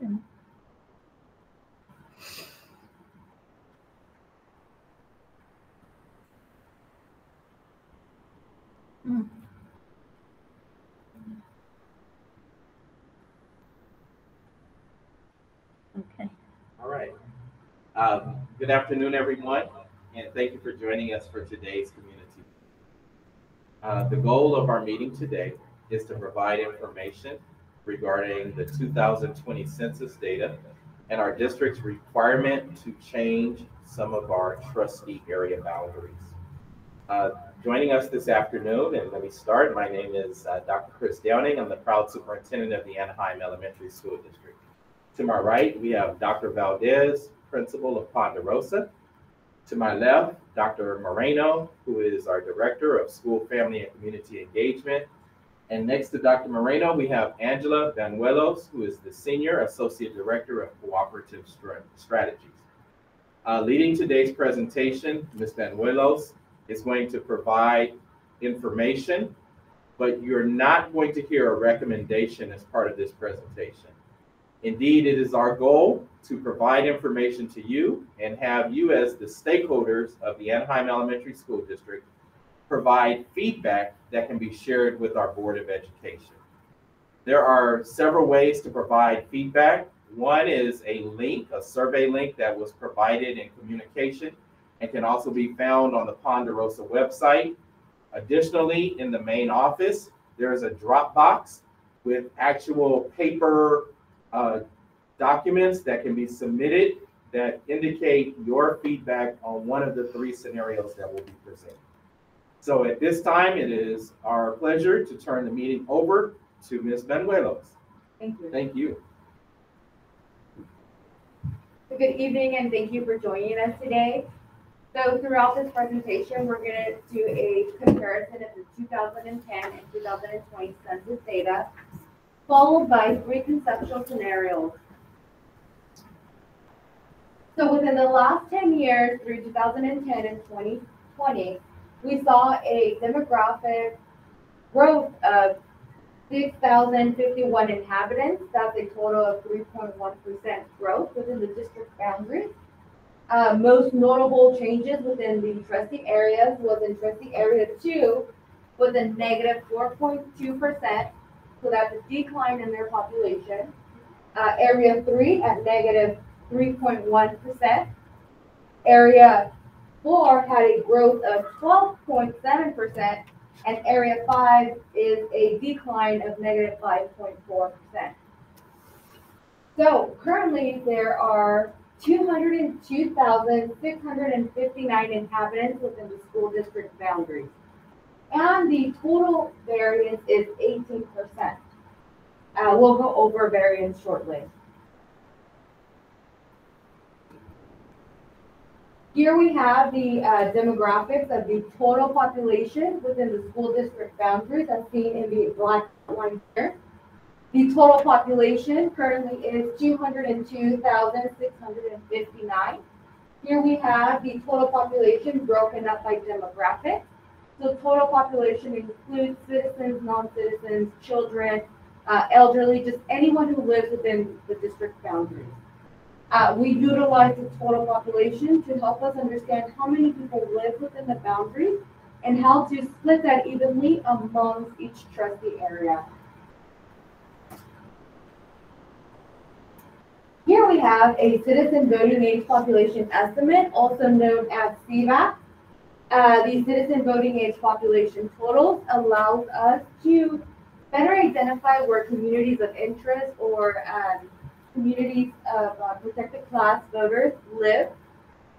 presentation. Okay. All right. Good afternoon, everyone, and thank you for joining us for today's community. The goal of our meeting today is to provide information regarding the 2020 census data and our district's requirement to change some of our trustee area boundaries. Joining us this afternoon, and let me start, my name is Dr. Chris Downing. I'm the proud superintendent of the Anaheim Elementary School District. To my right, we have Dr. Valdez, principal of Ponderosa. To my left, Dr. Moreno, who is our director of school, family, and community engagement. And next to Dr. Moreno, we have Angela Banuelos, who is the senior associate director of cooperative strategies. Leading today's presentation, Ms. Banuelos is going to provide information, but you're not going to hear a recommendation as part of this presentation. Indeed, it is our goal to provide information to you and have you, as the stakeholders of the Anaheim Elementary School District, provide feedback that can be shared with our Board of Education. There are several ways to provide feedback. One is a link, a survey link that was provided in communication and can also be found on the Ponderosa website. Additionally, in the main office, there is a Dropbox with actual paper documents that can be submitted that indicate your feedback on one of the three scenarios that will be presented. So at this time, it is our pleasure to turn the meeting over to Ms. Banuelos. Thank you. Thank you. Good evening, and thank you for joining us today. So throughout this presentation, we're going to do a comparison of the 2010 and 2020 census data, followed by three conceptual scenarios. So within the last 10 years, through 2010 and 2020, we saw a demographic growth of 6,051 inhabitants. That's a total of 3.1% growth within the district boundaries. Most notable changes within the trustee areas was in trustee area 2 with a negative 4.2%. So that's a decline in their population. Area 3 at negative 3.1%. Area 4 had a growth of 12.7%, and Area 5 is a decline of negative 5.4%. So currently there are 202,659 inhabitants within the school district boundaries. And the total variance is 18%. We'll go over variance shortly. Here we have the demographics of the total population within the school district boundaries, as seen in the black line here. The total population currently is 202,659. Here we have the total population broken up by demographics. So total population includes citizens, non-citizens, children, elderly, just anyone who lives within the district boundaries. We utilize the total population to help us understand how many people live within the boundaries and how to split that evenly amongst each trustee area. Here we have a citizen voting age population estimate, also known as CVAP. The citizen voting age population totals allows us to better identify where communities of interest or communities of protected class voters live,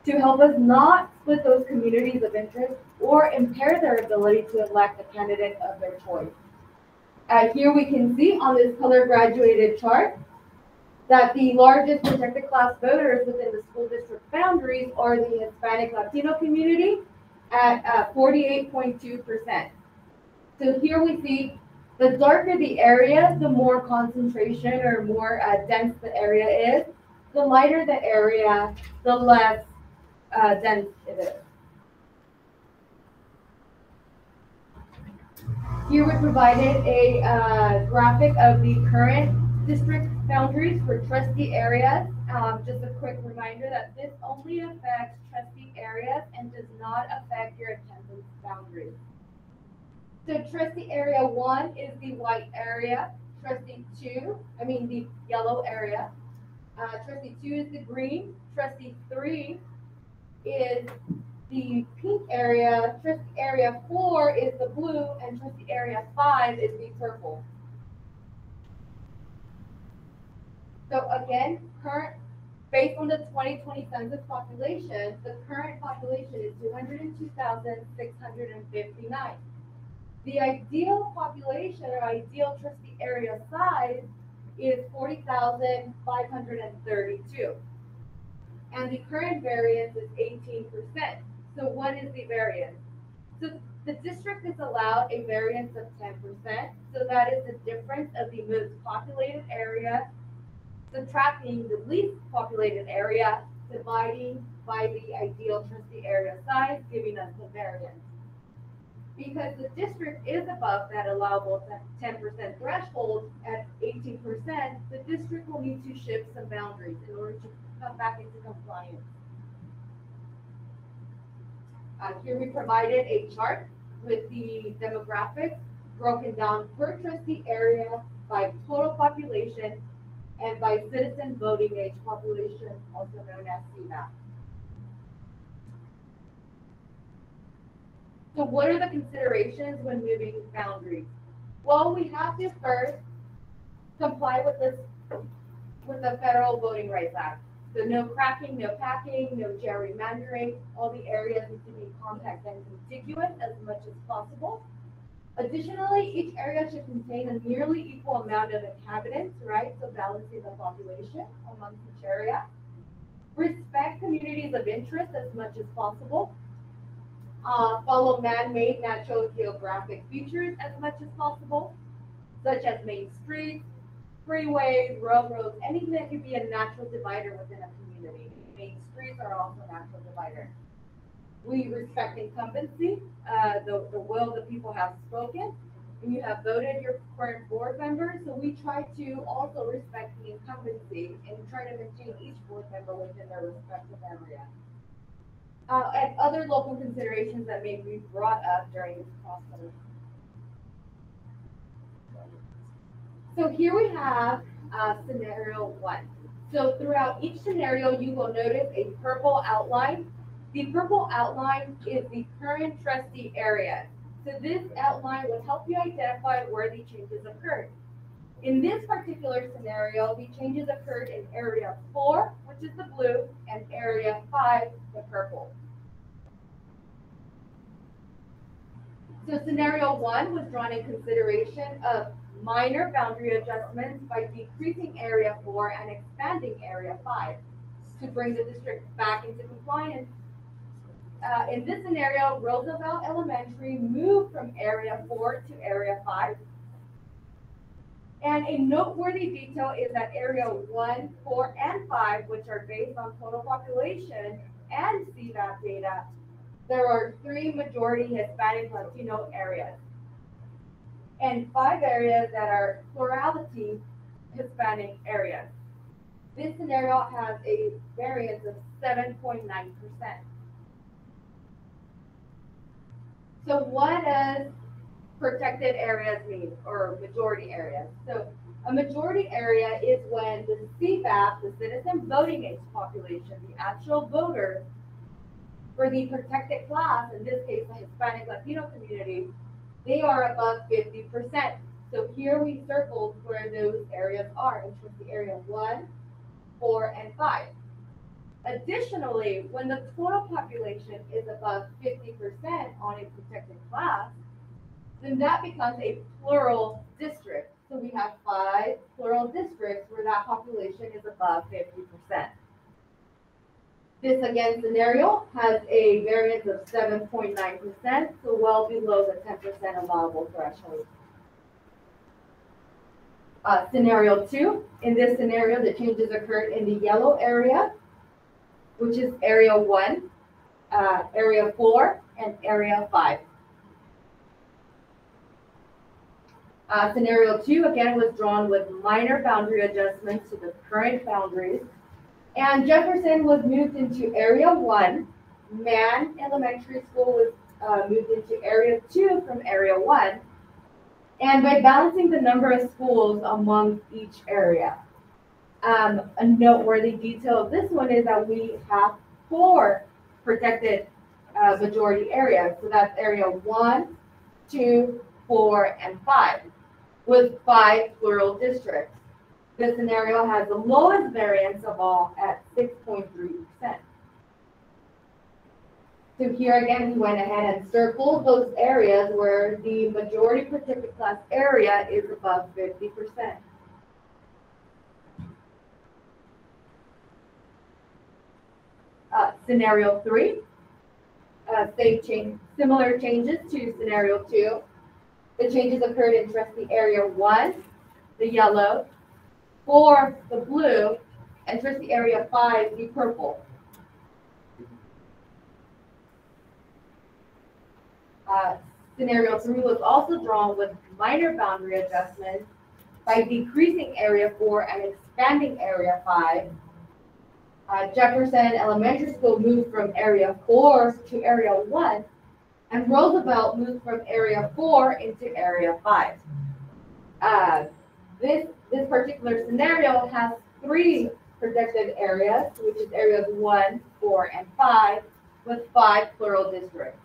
to help us not split those communities of interest or impair their ability to elect a candidate of their choice. Here we can see on this color graduated chart that the largest protected class voters within the school district boundaries are the Hispanic Latino community at 48.2%. So here we see the darker the area, the more concentration or more dense the area is. The lighter the area, the less dense it is. Here we provided a graphic of the current District boundaries for trustee areas. Just a quick reminder that this only affects trustee areas and does not affect your attendance boundaries. So trustee area 1 is the white area. The yellow area. Trustee 2 is the green. Trustee 3 is the pink area. Trustee area 4 is the blue, and trustee area 5 is the purple. So again, based on the 2020 census population, the current population is 202,659. The ideal population or ideal trustee area size is 40,532. And the current variance is 18%. So what is the variance? So the district is allowed a variance of 10%. So that is the difference of the most populated area subtracting the least populated area, dividing by the ideal trustee area size, giving us the variance. Because the district is above that allowable 10% threshold at 18%, the district will need to shift some boundaries in order to come back into compliance. Here we provided a chart with the demographics broken down per trustee area by total population and by citizen voting age population, also known as CVAP. So what are the considerations when moving boundaries? Well, we have to first comply with the Federal Voting Rights Act. So no cracking, no packing, no gerrymandering. All the areas need to be compact and contiguous as much as possible. Additionally, each area should contain a nearly equal amount of inhabitants, right? So balancing the population amongst each area. Respect communities of interest as much as possible. Follow man-made natural geographic features as much as possible, such as main streets, freeways, railroads, anything that could be a natural divider within a community. Main streets are also natural dividers. We respect incumbency, the will the people have spoken, and you have voted your current board members, so we try to also respect the incumbency and try to maintain each board member within their respective area. And other local considerations that may be brought up during this process. So here we have scenario 1. So throughout each scenario, you will notice a purple outline. The purple outline is the current trustee area. So this outline will help you identify where the changes occurred. In this particular scenario, the changes occurred in area 4, which is the blue, and area 5, the purple. So scenario 1 was drawn in consideration of minor boundary adjustments by decreasing area 4 and expanding area 5 to bring the district back into compliance. In this scenario, Roosevelt Elementary moved from area 4 to area 5. And a noteworthy detail is that area 1, 4, and 5, which are based on total population and CVAP data, there are 3 majority Hispanic Latino areas and 5 areas that are plurality Hispanic areas. This scenario has a variance of 7.9%. So what does protected areas mean, or majority areas? So a majority area is when the CVAP, the citizen voting age population, the actual voters for the protected class, in this case the Hispanic Latino community, they are above 50%. So here we circled where those areas are, which was the area 1, 4, and 5. Additionally, when the total population is above 50% on a protected class, then that becomes a plural district. So we have 5 plural districts where that population is above 50%. This, again, scenario has a variance of 7.9%, so well below the 10% allowable threshold. Scenario 2, in this scenario, the changes occurred in the yellow area, which is area 1, area 4, and area 5. Scenario 2, again, was drawn with minor boundary adjustments to the current boundaries. And Jefferson was moved into Area 1. Mann Elementary School was moved into Area 2 from Area 1. And by balancing the number of schools among each area. A noteworthy detail of this one is that we have 4 protected majority areas. So that's Area 1, 2, 4, and 5, with 5 plural districts. This scenario has the lowest variance of all at 6.3%. So here again, we went ahead and circled those areas where the majority protected class area is above 50%. Scenario 3, similar changes to scenario 2. The changes occurred in trustee area 1, the yellow, 4, the blue, and trustee area 5, the purple. Scenario 3 was also drawn with minor boundary adjustments by decreasing area 4 and expanding area 5. Jefferson Elementary School moved from area 4 to area 1, and Roosevelt moved from area 4 into area 5. This particular scenario has 3 protected areas, which is areas 1, 4, and 5, with 5 plural districts.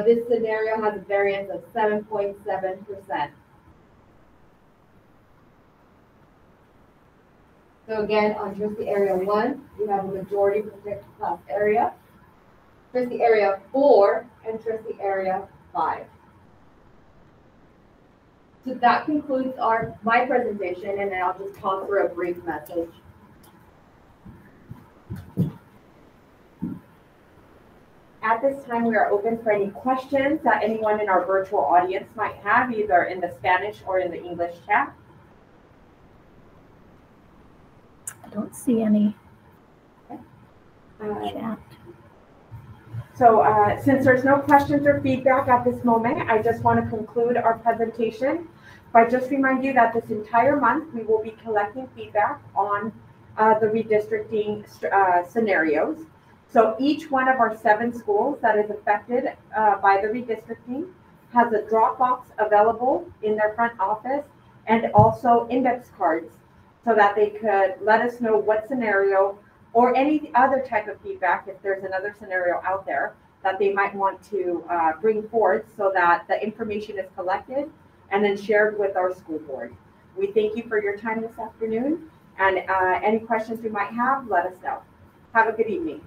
This scenario has a variance of 7.7%. So again, on trustee area 1, you have a majority protected class area, trustee area 4, and trustee area 5. So that concludes my presentation, and then I'll just talk through a brief message. At this time, we are open for any questions that anyone in our virtual audience might have, either in the Spanish or in the English chat. I don't see any chat. So since there's no questions or feedback at this moment, I just want to conclude our presentation by just remind you that this entire month we will be collecting feedback on the redistricting scenarios. So each one of our 7 schools that is affected by the redistricting has a Dropbox available in their front office, and also index cards so that they could let us know what scenario or any other type of feedback, if there's another scenario out there that they might want to bring forth, so that the information is collected and then shared with our school board. We thank you for your time this afternoon, and any questions you might have, let us know. Have a good evening.